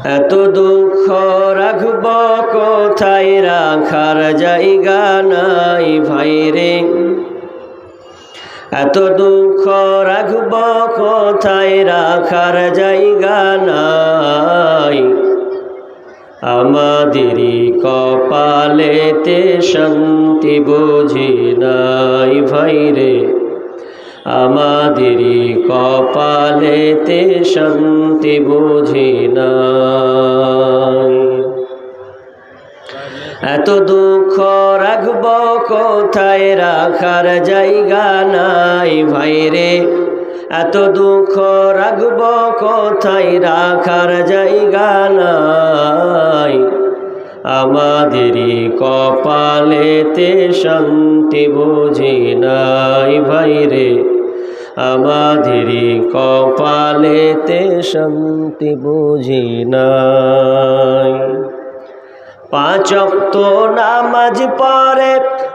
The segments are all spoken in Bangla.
এত দুঃখ রাখব কোথায়, রাখার জায়গা নাই ভাইরে। এত দুঃখ রাখব কোথায়, রাখার জায়গা নাই। আমাদেরই কপালেতে শান্তি বুঝি নাই ভাইরে। আমাদেরই কপালেতে শান্তি বুঝি নাই। এত দুঃখ রাখব কোথায়, রাখার জায়গা নাই ভাইরে। এত দুঃখ রাখব কোথায়, রাখার জায়গা নাই। আমাদেরই কপালেতে শান্তি বুঝি নাই ভাইরে। আমাদেরই কপালেতে শান্তি বুঝি নাই। পাঁচ ওয়াক্ত নামাজ পড়ে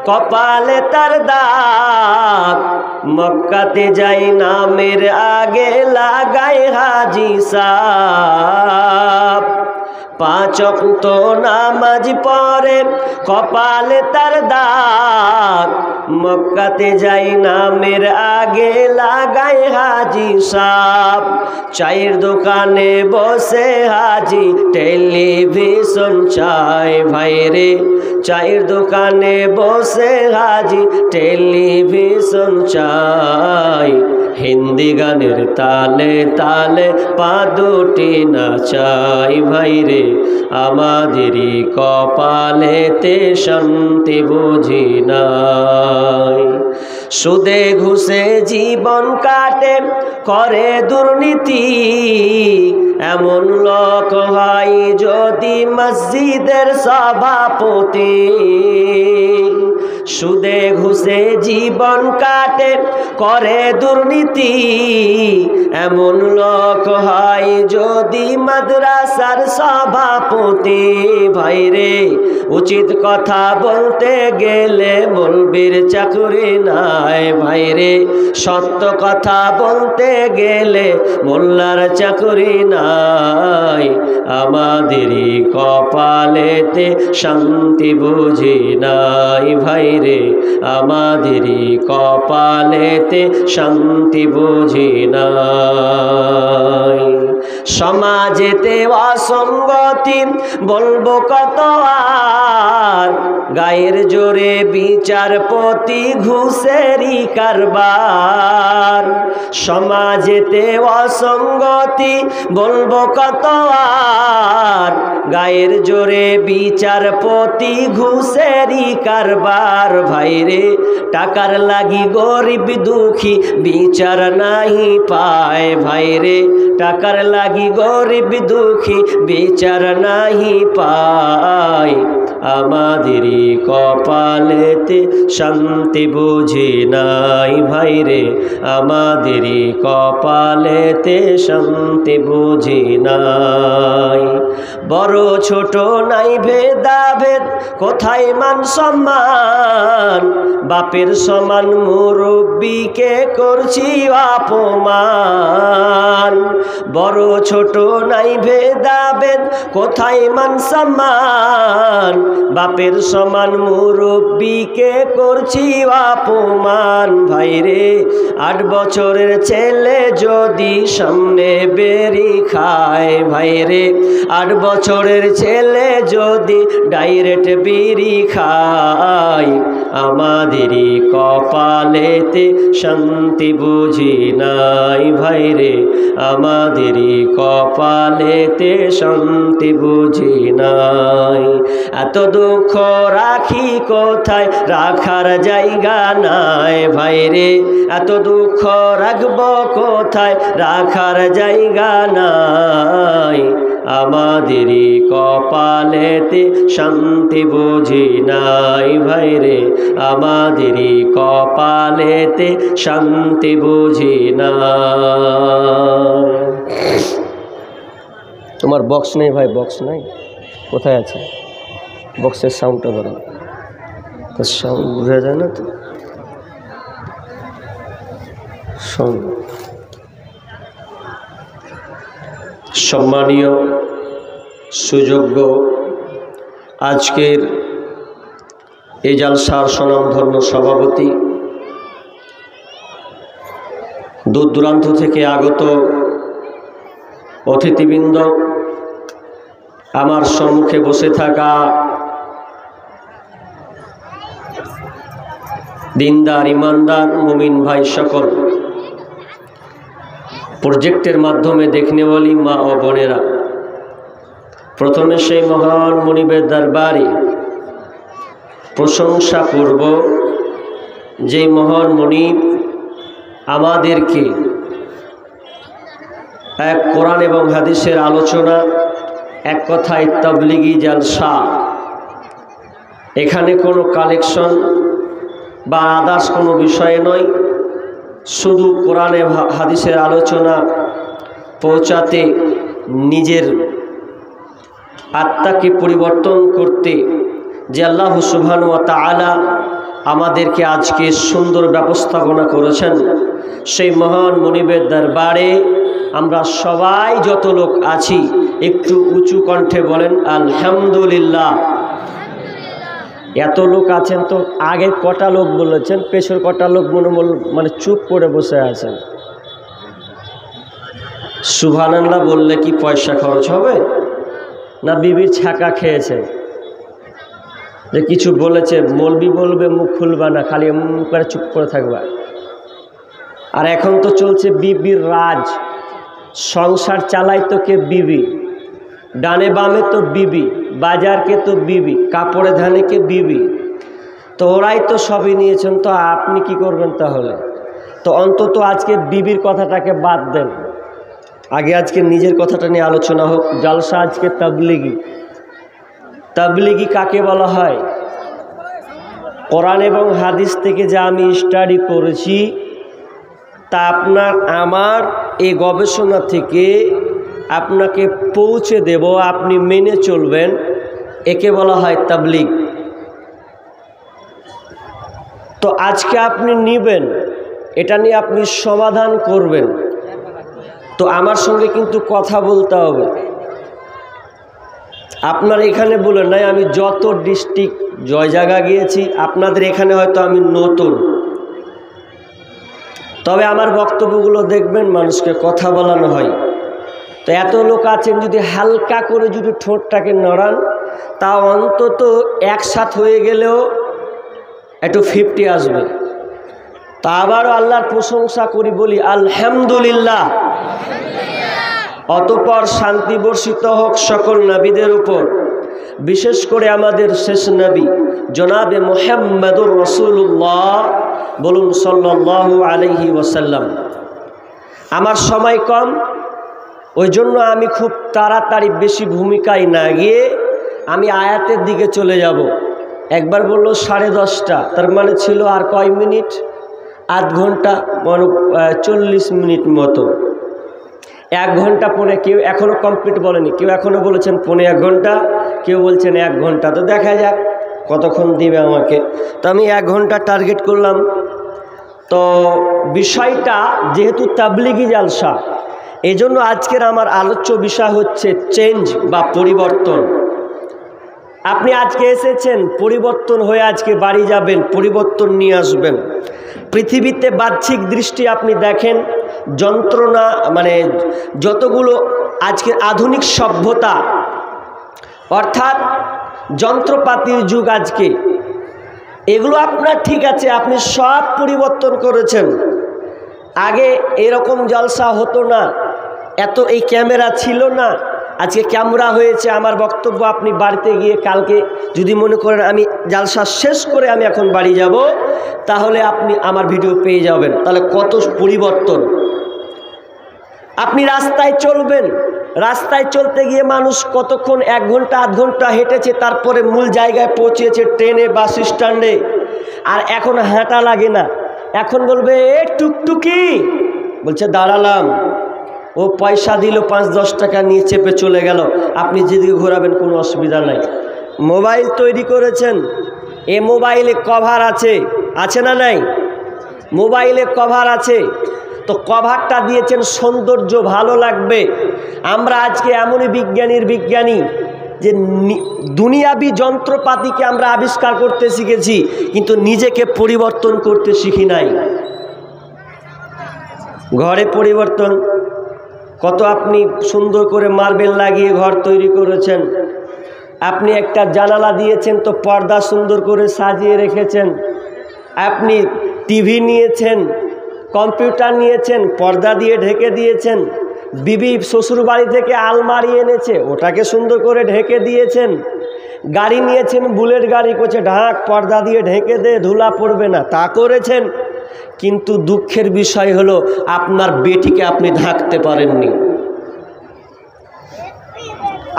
কপালে তার দাগ, মক্কাতে যাই নামের আগে লাগাই হাজি সাহেব। পাঁচ ওয়াক্ত নামাজ পড়ে কপালে তার দাগ, মক্কাতে যাই নামের আগে লাগাই হাজি সাহেব। চায়ের দোকানে বসে হাজি টেলিভিশন চায় ভাইরে। চায়ের দোকানে বসে হাজি টেলিভিশন চায়। হিন্দি গানের তালে তালে পা দুটি নাচাই ভাইরে। আমাদেরই কপালেতে শান্তি বুঝি নাই। সুদে ঘুষে জীবন কাটে করে দুর্নীতি, এমন লোক হয় যদি মসজিদের সভাপতি। সুদে ঘুষে জীবন কাটে করে দুর্নীতি, এমন লোক হয় যদি মাদ্রাসার সভাপতি ভাইরে। উচিত কথা বলতে গেলে মৌলবীর চাকরি নাই ভাইরে। সত্য কথা বলতে গেলে মোল্লার চাকরি নাই। আমাদেরই কপালেতে শান্তি বুঝি নাই ভাইরে। আমাদেরই কপালেতে শান্তি বুঝি নাই। সমাজেতে অসঙ্গতি বলবো কত আর, গায়ের জোরে বিচারপতি ঘুষেরই কারবার। সমাজেতে অসঙ্গতি বলবো কত আর, গায়ের জোরে বিচারপতি ঘুষেরই কারবার ভাইরে। টাকার লাগি গরিব দুঃখী বিচার নাহি পায় ভাইরে। টাকার লাগি গরিব দুঃখী বিচার নাহি পায়। আমাদেরই কপালেতে শান্তি বুঝি নাই ভাইরে। আমাদেরই কপালেতে শান্তি বুঝি নাই। বড় ছোট নাই ভেদাভেদ, কোথায় মান সম্মান। বাপের সমান মুরব্বিকে করছি অপমান। বড় ছোট নাই ভেদাভেদ, কোথায় মান সম্মান। বাপের সমান মুরব্বিকে করছি অপমান ভাইরে। 8 বছরের ছেলে যদি সামনে বেরি খায় ভাইরে। 8 বছরের ছেলে যদি ডাইরেক্ট বিড়ি খায়। আমাদেরই কপালেতে শান্তি বুঝি নাই ভাইরে। আমাদেরই কপালেতে শান্তি বুঝি নাই। এত দুঃখ রাখি কোথায়, রাখার জায়গা নাই ভাইরে। এত দুঃখ রাখব কোথায়, রাখার জায়গা নাই। আমাদেরই কপালেতে শান্তি বুঝি নাই ভাইরে। আমাদেরই কপালেতে শান্তি বুঝি নাই। তোমার বক্স নেই ভাই? বক্স নাই? কোথায় আছে? বক্সের সাউন্ডটা বড়, তো সাউন্ড বোঝা যায় না তো। সম্মানীয় সুযোগ্য আজকের এই জালসার স্বনামধন্য সভাপতি, দূর দূরান্ত থেকে আগত অতিথিবৃন্দ, আমার সম্মুখে বসে থাকা দিনদার ইমানদার মুমিন ভাই সকল, প্রজেক্টের মাধ্যমে দেখনেওয়ালি মা ও বোনেরা, প্রথমে সেই মহান মুনিবের দরবারে প্রশংসা করব যেই মহান মুনিব আমাদেরকে এক কোরআন এবং হাদিসের আলোচনা, এক কথায় তাবলিগি জালসা, এখানে কোনো কালেকশন বা আদার্স কোনো বিষয় নয়, শুধু কোরআনে হাদিসের আলোচনা পৌঁছাতে, নিজের আত্মাকে পরিবর্তন করতে যে আল্লাহ সুবহানাহু ওয়া তাআলা আমাদেরকে আজকে সুন্দর ব্যবস্থাপনা করেছেন, সেই মহান মুনিবের দরবারে আমরা সবাই যত লোক আছি একটু উঁচু কণ্ঠে বলেন আলহামদুলিল্লাহ। এত লোক আছেন তো আগে কটা লোক বলেছেন, পেছর কটা লোক মানে চুপ করে বসে আছেন। সুবহানাল্লাহ বললে কি পয়সা খরচ হবে, না বিবির ছাকা খেয়েছে যে কিছু বলেছে মলবি বলবে মুখ খুলবা না, খালি মুখ করে চুপ করে থাকবা? আর এখন তো চলছে বিবির রাজ, সংসার চালাই তো কে বিবি, ডানে বামে তো বিবি, বাজারকে তো বিবি, কাপড়ে ধানে কে বিবি, তো ওরাই তো সবই নিয়েছেন, তো আপনি কি করবেন তাহলে? তো অন্তত আজকে বিবির কথাটাকে বাদ দেন, আগে আজকে নিজের কথাটা নিয়ে আলোচনা হোক। জালসা আজকে তাবলিগি। তাবলিগি কাকে বলা হয়? কোরআন এবং হাদিস থেকে যা আমি স্টাডি করেছি তা আপনার আমার এই গবেষণা থেকে আপনাকে পৌঁছে দেব, আপনি মেনে চলবেন, একে বলা হয় তাবলিগ। তো আজকে আপনি নিবেন, এটা নিয়ে আপনি সমাধান করবেন, তো আমার সঙ্গে কিন্তু কথা বলতে হবে। আপনার এখানে বলেন নাই আমি যত ডিস্ট্রিক্ট জয় জায়গা গিয়েছি, আপনাদের এখানে হয়তো আমি নতুন, তবে আমার বক্তব্যগুলো দেখবেন মানুষকে কথা বলানো হয়। তো এত লোক আছেন, যদি হালকা করে যদি ঠোঁটটাকে নড়ান, তা অন্তত একসাথ হয়ে গেলেও একটু 50 আসবে। তা আবারও আল্লাহর প্রশংসা করি, বলি আলহামদুলিল্লাহ। অতঃপর শান্তি বর্ষিত হোক সকল নবীদের উপর, বিশেষ করে আমাদের শেষ নবী জনাবে মুহাম্মদুর রাসূলুল্লাহ, বলুন সাল্লাল্লাহু আলাইহি ওয়াসাল্লাম। আমার সময় কম, ওই জন্য আমি খুব তাড়াতাড়ি বেশি ভূমিকায় না গিয়ে আমি আয়াতের দিকে চলে যাব। একবার বললো 10:30, তার মানে ছিল আর কয় মিনিট, আধ ঘন্টা, 40 মিনিট মতো। 1 ঘন্টা পরে, কেউ এখনও কমপ্লিট বলেনি, কেউ এখনও বলেছেন 1.5 ঘন্টা, কেউ বলছেন 1 ঘন্টা। তো দেখা যাক কতক্ষণ দিবে আমাকে। তো আমি 1 ঘন্টা টার্গেট করলাম। তো বিষয়টা যেহেতু তাবলিগি জালসা, এই জন্য আজকের আমার আলোচ্য বিষয় হচ্ছে চেঞ্জ বা পরিবর্তন। আপনি আজকে এসেছেন, পরিবর্তন হয়ে আজকে বাড়ি যাবেন, পরিবর্তন নিয়ে আসবেন। পৃথিবীতে বাহ্যিক দৃষ্টি আপনি দেখেন, যন্ত্রণা মানে যতগুলো আজকে আধুনিক সভ্যতা, অর্থাৎ যন্ত্রপাতির যুগ আজকে, এগুলো আপনার ঠিক আছে, আপনি সব পরিবর্তন করেছেন। আগে এরকম জলসা হতো না, এত এই ক্যামেরা ছিল না, আজকে ক্যামেরা হয়েছে। আমার বক্তব্য আপনি বাড়িতে গিয়ে কালকে যদি মনে করেন আমি জালসা শেষ করে আমি এখন বাড়ি যাব, তাহলে আপনি আমার ভিডিও পেয়ে যাবেন। তাহলে কত পরিবর্তন। আপনি রাস্তায় চলবেন, রাস্তায় চলতে গিয়ে মানুষ কতক্ষণ 1 ঘন্টা 1/2 ঘন্টা হেঁটেছে, তারপরে মূল জায়গায় পৌঁছেছে, ট্রেনে, বাস স্ট্যান্ডে। আর এখন হাঁটা লাগে না, এখন বলবে এ টুকটুকি, বলছে দাঁড়ালাম, ও পয়সা দিল 5-10 টাকা নিয়ে চেপে চলে গেল, আপনি যেদিকে ঘোরাবেন কোনো অসুবিধা নাই। মোবাইল তৈরি করেছেন, এ মোবাইলে কভার আছে না নাই? মোবাইলে কভার আছে, তো কভারটা দিয়েছেন সৌন্দর্য ভালো লাগবে। আমরা আজকে এমনই বিজ্ঞানীর বিজ্ঞানী যে দুনিয়াবি যন্ত্রপাতিকে আমরা আবিষ্কার করতে শিখেছি, কিন্তু নিজেকে পরিবর্তন করতে শিখি নাই। ঘরে পরিবর্তন কত, আপনি সুন্দর করে মার্বেল লাগিয়ে ঘর তৈরি করেছেন, আপনি একটা জানালা দিয়েছেন তো পর্দা সুন্দর করে সাজিয়ে রেখেছেন, আপনি টিভি নিয়েছেন, কম্পিউটার নিয়েছেন, পর্দা দিয়ে ঢেকে দিয়েছেন, বিবি শ্বশুর বাড়ি থেকে আলমারি এনেছে, ওটাকে সুন্দর করে ঢেকে দিয়েছেন, গাড়ি নিয়েছেন, বুলেট গাড়ি করছে, ঢাক পর্দা দিয়ে ঢেকে দে, ধুলা পড়বে না, তা করেছেন। কিন্তু দুঃখের বিষয় হলো আপনার বেটিকে আপনি ঢাকতে পারেননি।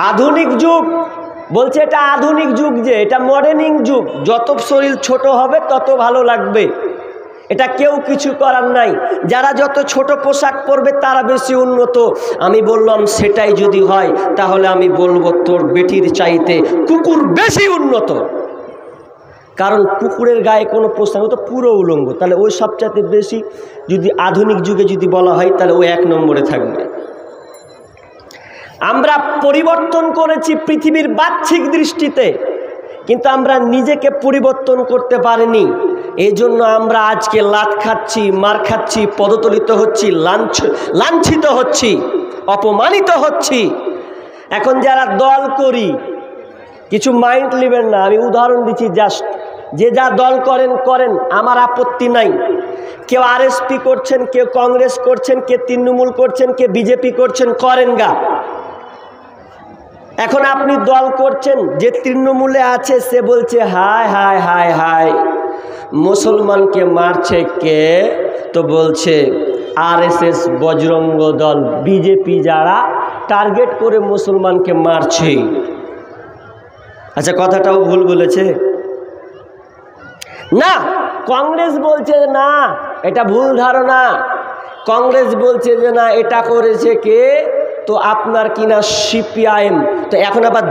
আধুনিক যুগ বলছে, এটা আধুনিক যুগ, যে এটা মডার্নিং যুগ, যত শরীর ছোট হবে তত ভালো লাগবে, এটা কেউ কিছু করার নাই। যারা যত ছোট পোশাক পরবে তারা বেশি উন্নত। আমি বললাম সেটাই যদি হয় তাহলে আমি বলবো তোর বেটির চাইতে কুকুর বেশি উন্নত, কারণ কুকুরের গায়ে কোনো পোশাক, ও তো পুরো উলঙ্গ, তাহলে ওই সবচাইতে বেশি যদি আধুনিক যুগে যদি বলা হয় তাহলে ও 1 নম্বরে থাকবে। আমরা পরিবর্তন করেছি পৃথিবীর বাহ্যিক দৃষ্টিতে, কিন্তু আমরা নিজেকে পরিবর্তন করতে পারিনি। এই জন্য আমরা আজকে লাত খাচ্ছি, মার খাচ্ছি, পদতলিত হচ্ছি, লাঞ্ছিত হচ্ছি, অপমানিত হচ্ছি। এখন যারা দল করি, কিছু মাইন্ড নেবেন না, আমি উদাহরণ দিচ্ছি জাস্ট, যে যা দল করেন করেন, আমার আপত্তি নাই। কেউ আরএসপি করছেন, কেউ কংগ্রেস করছেন, কে তৃণমূল করছেন, কে বিজেপি করছেন, করেন গা। এখন আপনি দল করছেন, যে তৃণমূলে আছে সে বলছে হায় হায় হায় হায় মুসলমানকে মারছে কে, তো বলছে আরএসএস, বজরঙ্গ দল, বিজেপি, যারা টার্গেট করে মুসলমানকে মারছে। আচ্ছা, কথাটাও ভুল বলেছে না? কংগ্রেস বলছে না, এটা ভুল ধারণা। কংগ্রেস বলছে যে না, এটা করেছে কে, তো আপনার কিনা সিপিআইএম। তো এখন আবার